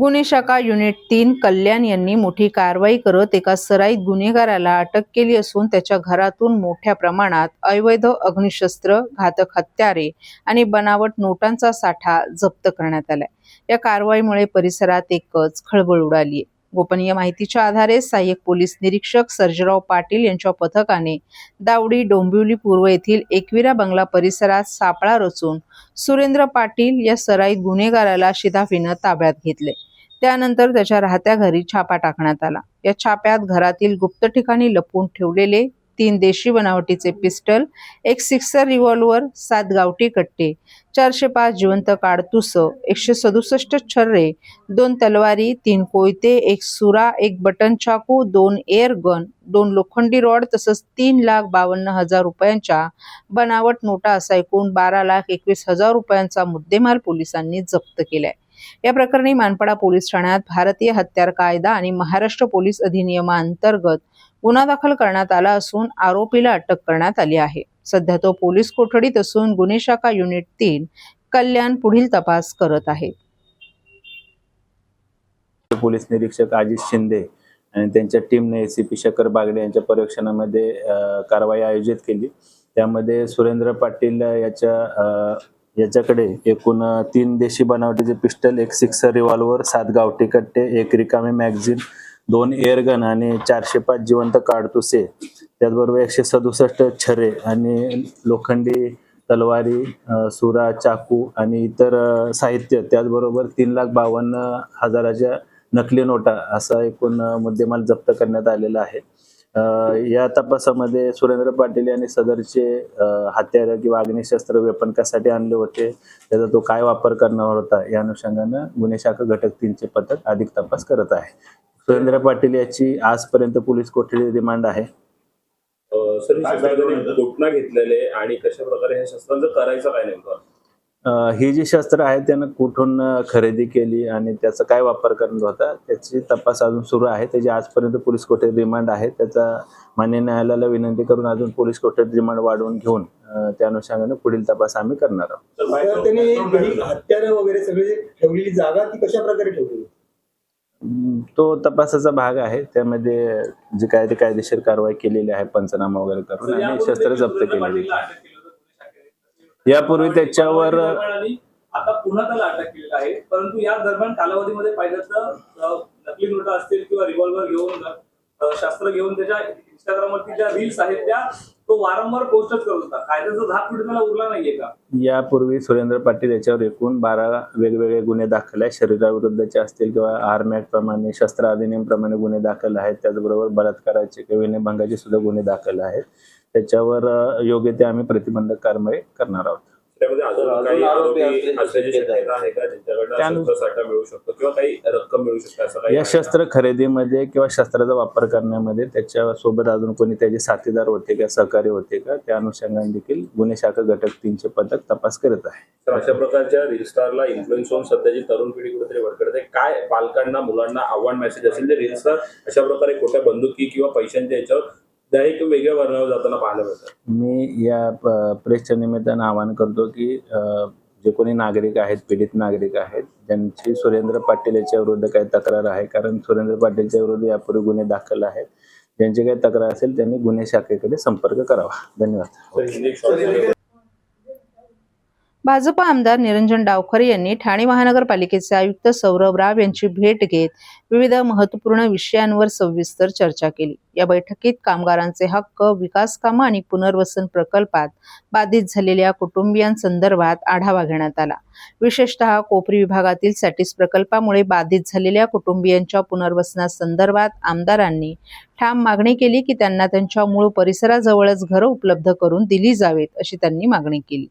गुन्हे शाखा युनिट 3 कल्याण यांनी मोठी कारवाई करत एका सराईत गुन्हेगाराला अटक केली असून त्याच्या घरातून मोठ्या प्रमाणात अवैध अग्निशस्त्र, घातक हत्यारे आणि बनावट नोटांचा साठा जप्त करण्यात आलाय। या कारवाईमुळे परिसरात एकच खळबळ उडाली आहे। गोपनीय माहितीच्या आधारे सहाय्यक पोलीस निरीक्षक सर्जेराव पाटील यांच्या पथकाने दावडी डोंबिवली पूर्व येथील एकविरा बंगला परिसरात सापळा रचून सुरेंद्र पाटील या सराईत गुन्हेगाराला शिताफीने ताब्यात घेतले। त्यानंतर त्याच्या राहत्या घरी छापा टाकण्यात आला। या छाप्यात घरातील गुप्त ठिकाणी लपवून ठेवलेले 3 देशी बनावटीचे पिस्टल, एक सिक्सर रिव्हॉल्वर, 7 गावठी कट्टे, 405 जिवंत काडतुस, 167 छर्रे, 2 तलवारी, 3 कोयते, 1 सुरा, 1 बटन चाकू, 2 एअर गन, 2 लोखंडी रॉड तसंच 3,52,000 रुपयांच्या बनावट नोटा असा एकूण 12,21,000 रुपयांचा मुद्देमाल पोलिसांनी जप्त केलाय। या प्रकरणी मानपाडा पोलीस ठाण्यात भारतीय हत्यार कायदा आणि महाराष्ट्र पोलीस अधिनियमांतर्गत गुन्हा दाखल करण्यात आला असून आरोपीला अटक करण्यात आली आहे। सध्या तो पोलीस कोठडीत असून गुन्हे शाखा युनिट 3 कल्याण पुढील तपास करत आहे। पोलीस निरीक्षक आजिज शिंदे आणि त्यांच्या टीमने एसीपी शेखर बागडे यांच्या पर्यवेक्षणामध्ये कारवाई आयोजित केली। त्यामध्ये सुरेंद्र पाटील याच्याकडे एकूण 3 देशी बनावटीचे पिस्टल, 1 सिक्सर रिव्हॉल्वर, 7 गावठी कट्टे, 1 रिकामी मॅगझिन, 2 एअरगन आणि 405 जिवंत काडतुसे, त्याचबरोबर 167 छर्रे आणि लोखंडी तलवारी, सुरा, चाकू आणि इतर साहित्य, त्याचबरोबर 3,52,000च्या नकली नोटा असा एकूण मुद्देमाल जप्त करण्यात आलेला आहे। या तपासामध्ये सुरेंद्र पाटील यांनी सदरचे हत्यार किंवा अग्निशस्त्र वेपन कशासाठी आणले होते, त्याचा तो काय वापर करणार होता, या अनुषंगाने गुन्हे शाखा घटक 3 चे पथक अधिक तपास करत आहे। सुरेंद्र पाटील याची आजपर्यंत पोलीस कोठडी रिमांड आहे। घटना घेतलेले आणि कशा प्रकारे हे शस्त्रांचं करायचं काय नेमकं? ही जी शस्त्र आहे त्यानं कुठून खरेदी केली आणि त्याचा काय वापर करणार होता त्याची तपास अजून सुरू आहे। त्याची आजपर्यंत पोलीस कोठडी रिमांड आहे। त्याचा मान्य न्यायालयाला विनंती करून अजून पोलीस कोठडी रिमांड वाढवून घेऊन त्या अनुषंगाने पुढील तपास आम्ही करणार आहोत। त्यांनी हत्यारे वगैरे सगळी ठेवलेली जागा ती कशा प्रकारे ठेवली तो तपासाचा भाग आहे। त्यामध्ये जी काय ते कायदेशीर कारवाई केलेली आहे, पंचनामा वगैरे करून आणि शस्त्र जप्त केलेली। यापूर्वी त्याच्यावर आता पुन्हा त्याला अटक केलेली आहे, परंतु या दरम्यान कालावधीमध्ये पाहिलं तर नकली नोटा असतील किंवा रिव्हॉल्वर घेऊन शस्त्र घेऊन त्याच्या इंस्टाग्रामवरती ज्या रील्स आहेत त्या तो वारंवार पोस्टच करत होता। कायद्याचा धाक कुठे त्याला उरला नाहीये का? यापूर्वी सुरेंद्र पाटील याच्यावर एकूण 12 वेगवेगळे गुन्हे दाखल आहेत। शरीराविरुद्धचे असतील किंवा आर्म ऍक्ट प्रमाणे, शस्त्र अधिनियम प्रमाणे गुन्हे दाखल आहेत। त्याचबरोबर बलात्काराचे किंवा विनयभंगाचे सुद्धा गुन्हे दाखल आहेत। त्याच्यावर योग्य ते आम्ही प्रतिबंधक कारवाई करणार आहोत। त्यामध्ये अजून काही आरोपी असल्याची शक्यता आहे का, ज्यांच्याकडे शस्त्रसाठा मिळू शकतो किंवा काही रक्कम मिळू शकते असं काही? या शस्त्र खरेदीमध्ये किंवा शस्त्राचा वापर करण्यामध्ये त्याच्या सोबत अजून कोणी त्याचे साथीदार होते का, सहकारी होते का, त्या अनुषंगाने देखील गुन्हे शाखा घटक 3 चे पथक तपास करत आहे। तर अशा प्रकारच्या रील स्टारला इन्फ्लुएन्स होऊन सध्याची तरुण पिढी कुठेतरी भटकते। काय पालकांना, मुलांना आव्हान मेसेज असेल जे रील स्टार अशा प्रकारे खोट्या बंदुकी किंवा पैशांच्या याच्यावर एक वेगळ्या वर्णावर जाताना पाहायला मिळतात? मी या प्रेसच्या निमित्तानं आवाहन करतो की जे कोणी नागरिक आहेत, पीडित नागरिक आहेत, ज्यांची सुरेंद्र पाटील याच्या विरुद्ध काही तक्रार आहे, कारण सुरेंद्र पाटीलच्या विरुद्ध यापूर्वी गुन्हे दाखल आहेत, ज्यांची काही तक्रार असेल त्यांनी गुन्हे शाखेकडे संपर्क करावा। धन्यवाद। भाजप आमदार निरंजन डावखरे यांनी ठाणे महानगरपालिकेचे आयुक्त सौरभ राव यांची भेट घेत विविध महत्त्वपूर्ण विषयांवर सविस्तर चर्चा केली। या बैठकीत कामगारांचे हक्क, विकास कामं आणि पुनर्वसन प्रकल्पात बाधित झालेल्या कुटुंबियांसंदर्भात आढावा घेण्यात आला। विशेषतः कोपरी विभागातील सॅटिस प्रकल्पामुळे बाधित झालेल्या कुटुंबियांच्या पुनर्वसनासंदर्भात आमदारांनी ठाम मागणी केली की त्यांना त्यांच्या मूळ परिसराजवळच घरं उपलब्ध करून दिली जावेत, अशी त्यांनी मागणी केली।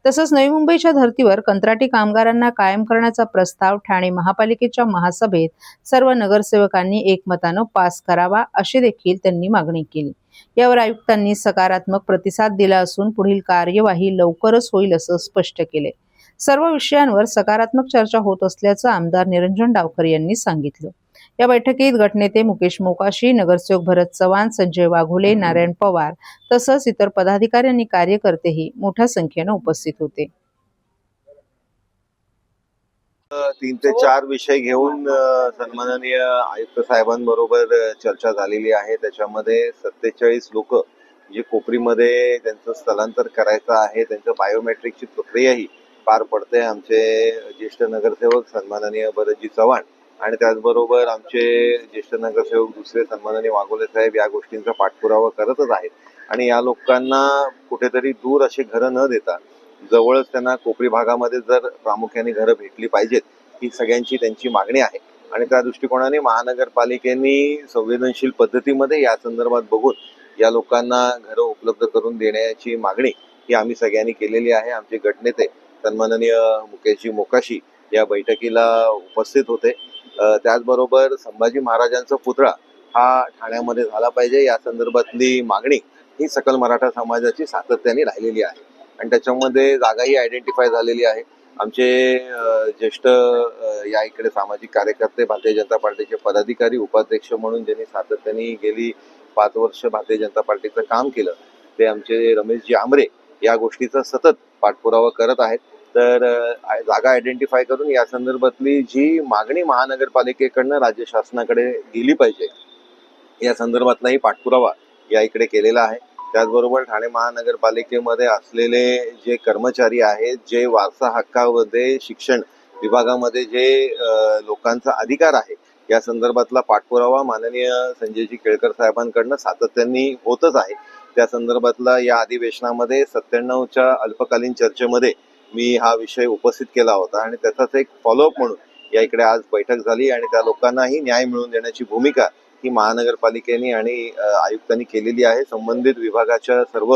तसंच नवी मुंबईच्या धर्तीवर कंत्राटी कामगारांना कायम करण्याचा प्रस्ताव ठाणे महापालिकेच्या महासभेत सर्व नगरसेवकांनी एकमतानं पास करावा, अशी देखील त्यांनी मागणी केली। यावर आयुक्तांनी सकारात्मक प्रतिसाद दिला असून पुढील कार्यवाही लवकरच होईल असं स्पष्ट केले। सर्व विषयांवर सकारात्मक चर्चा होत असल्याचं आमदार निरंजन डावखरे यांनी सांगितलं। या बैठकीत गटनेते मुकेश मोकाशी, नगरसेवक भरत चव्हाण, संजय वाघोले, नारायण पवार तसंच इतर पदाधिकारी आणि कार्यकर्तेही मोठ्या संख्येने उपस्थित होते। 3 ते 4 विषय घेऊन सन्माननीय आयुक्त साहेबांबरोबर चर्चा झालेली आहे. त्याच्यामध्ये 47 लोक जे कोपरीमध्ये त्यांचं स्थलांतर करायचं आहे, त्यांचं बायोमेट्रिकची प्रक्रियाही पार पडते. आमचे ज्येष्ठ नगरसेवक सन्माननीय भरतजी चव्हाण आणि त्याचबरोबर आमचे ज्येष्ठ नगरसेवक दुसरे सन्माननीय वाघोले साहेब या गोष्टींचा पाठपुरावा करतच आहेत. आणि या लोकांना कुठेतरी दूर अशी घरं न देता जवळच त्यांना कोपरी भागामध्ये जर प्रामुख्याने घरं भेटली पाहिजेत, ही सगळ्यांची त्यांची मागणी आहे. आणि त्या दृष्टिकोनाने महानगरपालिकेने संवेदनशील पद्धतीमध्ये या संदर्भात बघून या लोकांना घरं उपलब्ध करून देण्याची मागणी ही आम्ही सगळ्यांनी केलेली आहे. आमचे गटनेते सन्माननीय मुकेशजी मोकाशी या बैठकीला उपस्थित होते. त्याचबरोबर संभाजी महाराजांचा पुतळा हा ठाण्यामध्ये झाला पाहिजे या संदर्भातली मागणी ही सकल मराठा समाजाची सातत्याने राहिलेली आहे. आणि त्याच्यामध्ये जागाही आयडेंटिफाय झालेली आहे. आमचे ज्येष्ठ या इकडे सामाजिक कार्यकर्ते, भारतीय जनता पार्टीचे पदाधिकारी, उपाध्यक्ष म्हणून ज्यांनी सातत्याने गेली 5 वर्ष भारतीय जनता पार्टीचं काम केलं, ते आमचे रमेशजी आमरे या गोष्टीचा सतत पाठपुरावा करत आहेत. तर जागा आयडेंटिफाय करून या संदर्भातली जी मागणी महानगरपालिकेकडनं राज्य शासनाकडे गेली पाहिजे या संदर्भातलाही पाठपुरावा या इकडे केलेला आहे. त्याचबरोबर ठाणे महानगरपालिकेमध्ये असलेले जे कर्मचारी आहेत, जे वारसा हक्कामध्ये शिक्षण विभागामध्ये जे लोकांचा अधिकार आहे या संदर्भातला पाठपुरावा माननीय संजयजी केळकर साहेबांकडनं सातत्याने होतच आहे. त्या संदर्भातला या अधिवेशनामध्ये 97च्या अल्पकालीन चर्चेमध्ये मी हा विषय उपस्थित केला होता आणि त्याचाच एक फॉलोअप म्हणून या इकडे आज बैठक झाली. आणि त्या लोकांनाही न्याय मिळवून देण्याची भूमिका ही महानगरपालिकेने आणि आयुक्तांनी केलेली आहे. संबंधित विभागाच्या सर्व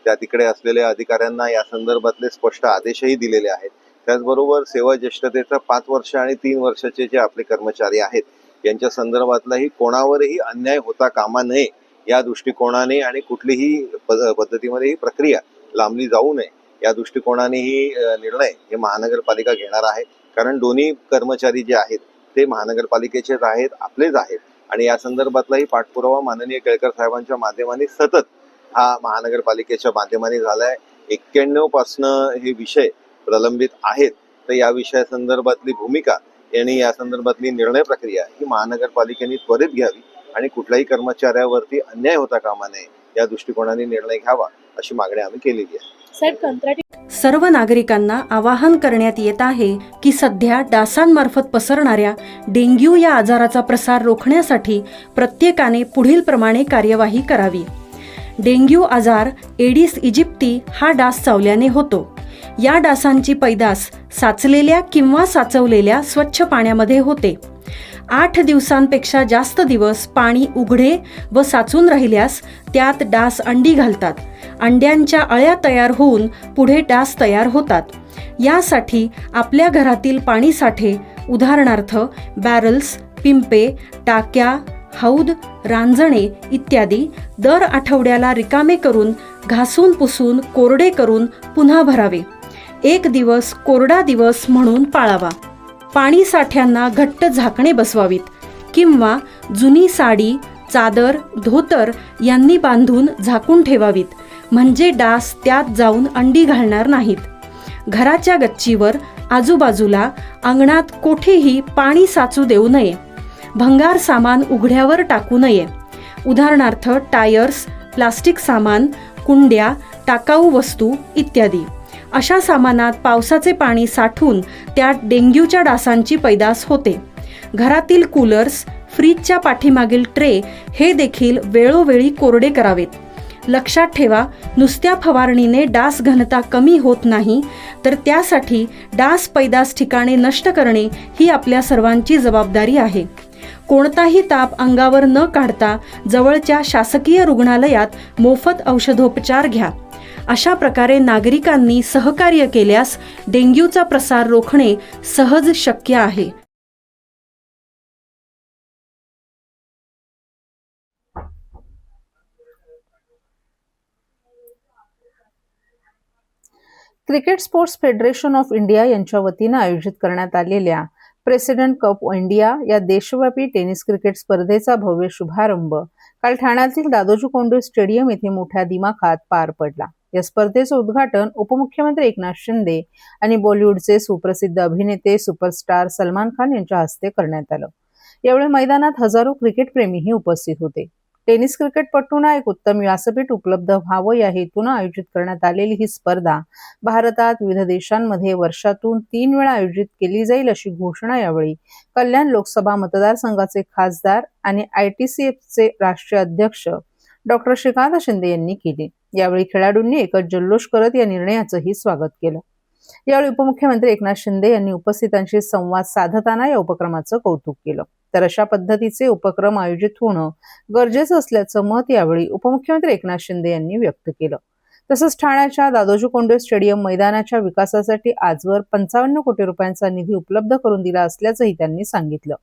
त्या तिकडे असलेल्या अधिकाऱ्यांना या संदर्भातले स्पष्ट आदेशही दिलेले आहेत. त्याचबरोबर सेवा ज्येष्ठतेचा 5 वर्ष आणि 3 वर्षाचे जे आपले कर्मचारी आहेत यांच्या संदर्भातलाही कोणावरही अन्याय होता कामा नये या दृष्टिकोनाने आणि कुठलीही पद्धतीमध्ये ही प्रक्रिया लांबली जाऊ नये या दृष्टिकोनाने ही निर्णय हे महानगरपालिका घेणार आहे. कारण दोन्ही कर्मचारी जे आहेत ते महानगरपालिकेचेच आहेत, आपलेच आहेत. आणि या संदर्भातलाही पाठपुरावा माननीय केळकर साहेबांच्या माध्यमाने सतत हा महानगरपालिकेच्या माध्यमाने झालाय. 91 पासनं हे विषय प्रलंबित आहेत. तर या विषयासंदर्भातली भूमिका आणि या संदर्भातली निर्णय प्रक्रिया ही महानगरपालिकेने त्वरित घ्यावी आणि कुठल्याही कर्मचाऱ्यावरती अन्याय होता कामा नये या दृष्टिकोनाने निर्णय घ्यावा अशी मागणी आम्ही केलेली आहे. सर्व नागरिकांना आवाहन करण्यात येत आहे की सध्या डासांमार्फत पसरणाऱ्या डेंग्यू या आजाराचा प्रसार रोखण्यासाठी प्रत्येकाने पुढील प्रमाणे कार्यवाही करावी. डेंग्यू आजार एडिस इजिप्ती हा डास चावल्याने होतो. या डासांची पैदास साचलेल्या किंवा साचवलेल्या स्वच्छ पाण्यामध्ये होते. 8 दिवसांपेक्षा जास्त दिवस पाणी उघडे व साचून राहिल्यास त्यात डास अंडी घालतात. अंड्यांच्या अळ्या तयार होऊन पुढे डास तयार होतात. यासाठी आपल्या घरातील पाणी साठे उदाहरणार्थ बॅरल्स, पिंपे, टाक्या, हौद, रांजणे इत्यादी दर आठवड्याला रिकामे करून घासून पुसून कोरडे करून पुन्हा भरावे. 1 दिवस कोरडा दिवस म्हणून पाळावा. पाणी साठ्यांना घट्ट झाकणे बसवावीत किंवा जुनी साडी, चादर, धोतर यांनी बांधून झाकून ठेवावीत, म्हणजे डास त्यात जाऊन अंडी घालणार नाहीत. घराच्या गच्चीवर, आजूबाजूला, अंगणात कोठेही पाणी साचू देऊ नये. भंगार सामान उघड्यावर टाकू नये. उदाहरणार्थ टायर्स, प्लास्टिक सामान, कुंड्या, टाकाऊ वस्तू इत्यादी. अशा सामानात पावसाचे पाणी साठून त्यात डेंग्यूच्या डासांची पैदास होते. घरातील कूलर्स, फ्रीजच्या पाठीमागील ट्रे हे देखील वेळोवेळी कोरडे करावेत. लक्षात ठेवा, नुसत्या फवारणीने डास घनता कमी होत नाही, तर त्यासाठी डास पैदास ठिकाणे नष्ट करणे ही आपल्या सर्वांची जबाबदारी आहे. कोणताही ताप अंगावर न काढता जवळच्या शासकीय रुग्णालयात मोफत औषधोपचार घ्या. अशा प्रकारे नागरिकांनी सहकार्य केल्यास डेंग्यूचा प्रसार रोखणे सहज शक्य आहे. Cricket sports federation of India यांच्या वतीनं आयोजित करण्यात आलेल्या प्रेसिडेंट कप इंडिया या देशव्यापी टेनिस क्रिकेट स्पर्धेचा भव्य शुभारंभ काल ठाण्यातील दादोजी कोंडदेव स्टेडियम येथे मोठ्या दिमाखात पार पडला. या स्पर्धेचं उद्घाटन उपमुख्यमंत्री एकनाथ शिंदे आणि बॉलिवूडचे सुप्रसिद्ध अभिनेते सुपरस्टार सलमान खान यांच्या हस्ते करण्यात आलं. यावेळी मैदानात हजारो क्रिकेटप्रेमीही उपस्थित होते. टेनिस क्रिकेटपटूंना एक उत्तम व्यासपीठ उपलब्ध व्हावं या हेतून आयोजित करण्यात आलेली ही स्पर्धा भारतात विविध देशांमध्ये वर्षातून 3 वेळा आयोजित केली जाईल अशी घोषणा यावेळी कल्याण लोकसभा मतदारसंघाचे खासदार आणि ITCFचे राष्ट्रीय अध्यक्ष डॉक्टर श्रीकांत शिंदे यांनी केली. यावेळी खेळाडूंनी एकच जल्लोष करत या निर्णयाचंही स्वागत केलं. यावेळी उपमुख्यमंत्री एकनाथ शिंदे यांनी उपस्थितांशी संवाद साधताना या उपक्रमाचं कौतुक केलं. तर अशा पद्धतीचे उपक्रम आयोजित होणं गरजेचं असल्याचं मत यावेळी उपमुख्यमंत्री एकनाथ शिंदे यांनी व्यक्त केलं. तसंच ठाण्याच्या दादोजी कोंडदेव स्टेडियम मैदानाच्या विकासासाठी आजवर 55 कोटी रुपयांचा निधी उपलब्ध करून दिला असल्याचंही त्यांनी सांगितलं.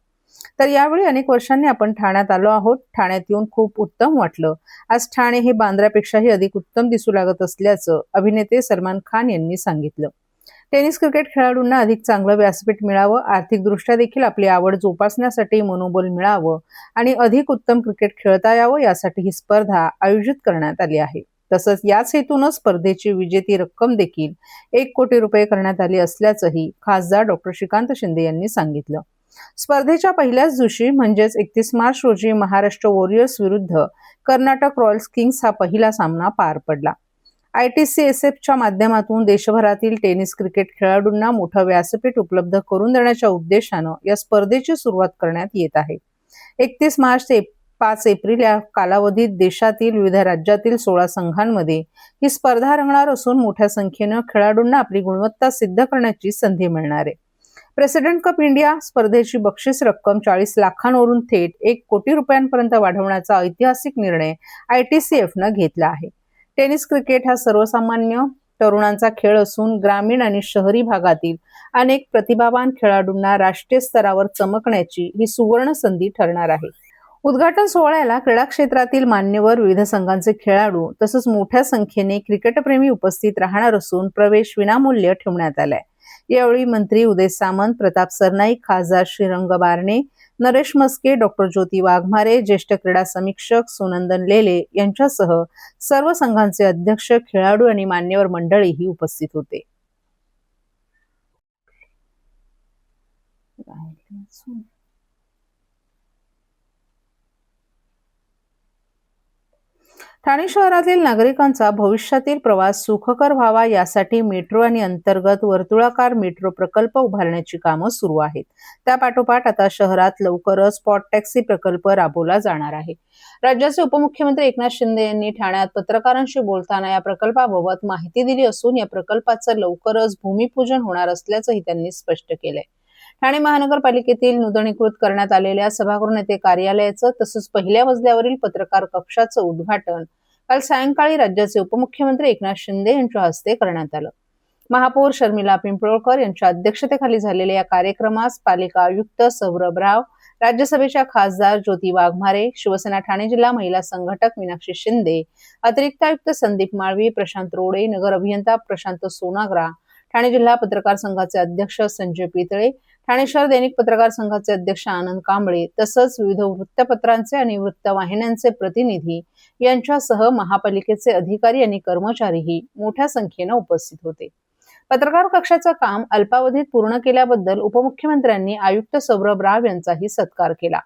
तर यावेळी अनेक वर्षांनी आपण ठाण्यात आलो आहोत. ठाण्यात येऊन खूप उत्तम वाटलं. आज ठाणे हे बांद्र्यापेक्षाही अधिक उत्तम दिसू लागत असल्याचं अभिनेते सलमान खान यांनी सांगितलं. टेनिस क्रिकेट खेळाडूंना अधिक चांगलं व्यासपीठ मिळावं, आर्थिकदृष्ट्या देखील आपली आवड जोपासण्यासाठी मनोबल मिळावं आणि अधिक उत्तम क्रिकेट खेळता यावं यासाठी ही स्पर्धा आयोजित करण्यात आली आहे. तसंच याच हेतूनच स्पर्धेची विजेती रक्कम देखील 1 कोटी रुपये करण्यात आली असल्याचंही खासदार डॉक्टर श्रीकांत शिंदे यांनी सांगितलं. स्पर्धेच्या पहिल्याच दिवशी म्हणजेच 31 मार्च रोजी महाराष्ट्र वॉरियर्स विरुद्ध कर्नाटक रॉयल्स किंग्स हा पहिला सामना पार पडला. ITCSFच्या माध्यमातून देशभरातील टेनिस क्रिकेट खेळाडूंना मोठं व्यासपीठ उपलब्ध करून देण्याच्या उद्देशानं या स्पर्धेची सुरुवात करण्यात येत आहे. 31 मार्च ते 5 एप्रिल या कालावधीत देशातील विविध राज्यातील 16 संघांमध्ये ही स्पर्धा रंगणार असून मोठ्या संख्येनं खेळाडूंना आपली गुणवत्ता सिद्ध करण्याची संधी मिळणार आहे. प्रेसिडेंट कप इंडिया स्पर्धेची बक्षीस रक्कम 40 लाखांवरून थेट 1 कोटी रुपयांपर्यंत वाढवण्याचा ऐतिहासिक निर्णय ITCFनं घेतला आहे. टेनिस क्रिकेट हा सर्वसामान्य तरुणांचा खेळ असून ग्रामीण आणि शहरी भागातील अनेक प्रतिभावान खेळाडूंना राष्ट्रीय स्तरावर चमकण्याची ही सुवर्ण संधी ठरणार आहे. उद्घाटन सोहळ्याला क्रीडा क्षेत्रातील मान्यवर, विविध संघांचे खेळाडू तसंच मोठ्या संख्येने क्रिकेटप्रेमी उपस्थित राहणार असून प्रवेश विनामूल्य ठेवण्यात आलाय. यावेळी मंत्री उदय सामंत, प्रताप सरनाईक, खासदार श्रीरंग बारणे, नरेश मस्के, डॉक्टर ज्योती वाघमारे, ज्येष्ठ क्रीडा समीक्षक सुनंदन लेले यांच्यासह सर्व संघांचे अध्यक्ष, खेळाडू आणि मान्यवर मंडळीही उपस्थित होते. ठाणे शहरातील नागरिकांचा भविष्यातील प्रवास सुखकर व्हावा यासाठी मेट्रो आणि अंतर्गत वर्तुळाकार मेट्रो प्रकल्प उभारण्याची कामं सुरू आहेत. त्यापाठोपाठ आता शहरात लवकरच स्पॉट टॅक्सी प्रकल्प राबवला जाणार आहे. राज्याचे उपमुख्यमंत्री एकनाथ शिंदे यांनी ठाण्यात पत्रकारांशी बोलताना या प्रकल्पाबाबत माहिती दिली असून या प्रकल्पाचं लवकरच भूमिपूजन होणार असल्याचंही त्यांनी स्पष्ट केलंय. ठाणे महानगरपालिकेतील नूतनीकृत करण्यात आलेल्या सभागृह नेते कार्यालयाचं तसंच पहिल्या मजल्यावरील पत्रकार कक्षाचं उद्घाटन काल सायंकाळी राज्याचे उपमुख्यमंत्री एकनाथ शिंदे यांच्या हस्ते करण्यात आलं. महापौर शर्मिला पिंपळकर यांच्या अध्यक्षतेखाली झालेल्या या कार्यक्रमास पालिका आयुक्त सौरभ राव, राज्यसभेच्या खासदार ज्योती वाघमारे, शिवसेना ठाणे जिल्हा महिला संघटक मीनाक्षी शिंदे, अतिरिक्त आयुक्त संदीप माळवी, प्रशांत रोडे, नगर अभियंता प्रशांत सोनाग्रा, ठाणे जिल्हा पत्रकार संघाचे अध्यक्ष संजय पितळे, ठाणे शहर दैनिक पत्रकार संघाचे अध्यक्ष आनंद कांबळे तसंच विविध वृत्तपत्रांचे आणि वृत्तवाहिन्यांचे प्रतिनिधी यांच्यासह महापालिकेचे अधिकारी आणि कर्मचारीही मोठ्या संख्येनं उपस्थित होते. पत्रकार कक्षाचं काम अल्पावधीत पूर्ण केल्याबद्दल उपमुख्यमंत्र्यांनी आयुक्त सौरभ राव यांचाही सत्कार केला.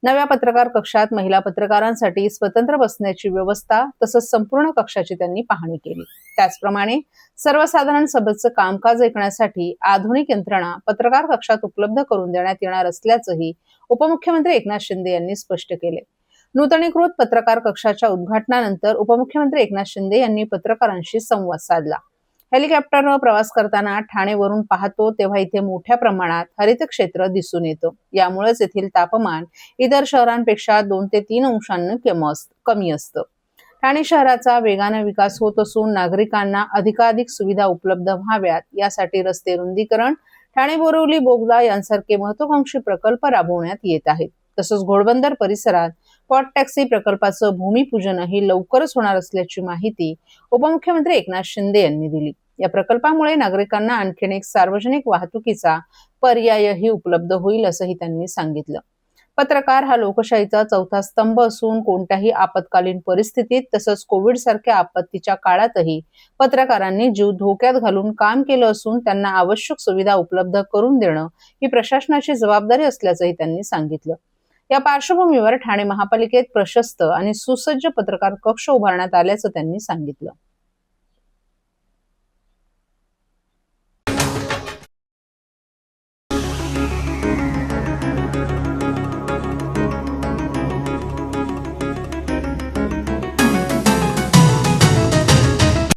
नव्या पत्रकार कक्षात महिला पत्रकारांसाठी स्वतंत्र बसण्याची व्यवस्था तसंच संपूर्ण कक्षाची त्यांनी पाहणी केली. त्याचप्रमाणे सर्वसाधारण सभेचं कामकाज ऐकण्यासाठी आधुनिक यंत्रणा पत्रकार कक्षात उपलब्ध करून देण्यात येणार असल्याचंही उपमुख्यमंत्री एकनाथ शिंदे यांनी स्पष्ट केले. नूतनीकृत पत्रकार कक्षाच्या उद्घाटनानंतर उपमुख्यमंत्री एकनाथ शिंदे यांनी पत्रकारांशी संवाद साधला. हेलिकॉप्टरवर प्रवास करताना ठाणेवरून पाहतो तेव्हा इथे मोठ्या प्रमाणात हरित क्षेत्र दिसून येतं. यामुळेच येथील तापमान इतर शहरांपेक्षा 2 ते 3 अंशांनी कमी असतं. ठाणे शहराचा वेगाने विकास होत असून नागरिकांना अधिकाधिक सुविधा उपलब्ध व्हाव्यात यासाठी रस्ते रुंदीकरण, ठाणे बोरिवली बोगदा यांसारखे महत्वाकांक्षी प्रकल्प राबवण्यात येत आहेत. तसंच घोडबंदर परिसरात स्पॉट टॅक्सी प्रकल्पाचं भूमिपूजनही लवकरच होणार असल्याची माहिती उपमुख्यमंत्री एकनाथ शिंदे यांनी दिली. या प्रकल्पामुळे नागरिकांना आणखीन एक सार्वजनिक वाहतुकीचा पर्यायही उपलब्ध होईल असंही त्यांनी सांगितलं. पत्रकार हा लोकशाहीचा चौथा स्तंभ असून कोणत्याही आपत्कालीन परिस्थितीत तसंच कोविड सारख्या आपत्तीच्या काळातही पत्रकारांनी जीव धोक्यात घालून काम केलं असून त्यांना आवश्यक सुविधा उपलब्ध करून देणं ही प्रशासनाची जबाबदारी असल्याचंही त्यांनी सांगितलं. या पार्श्वभूमीवर ठाणे महापालिकेत प्रशस्त आणि सुसज्ज पत्रकार कक्ष उभारण्यात आल्याचं त्यांनी सांगितलं.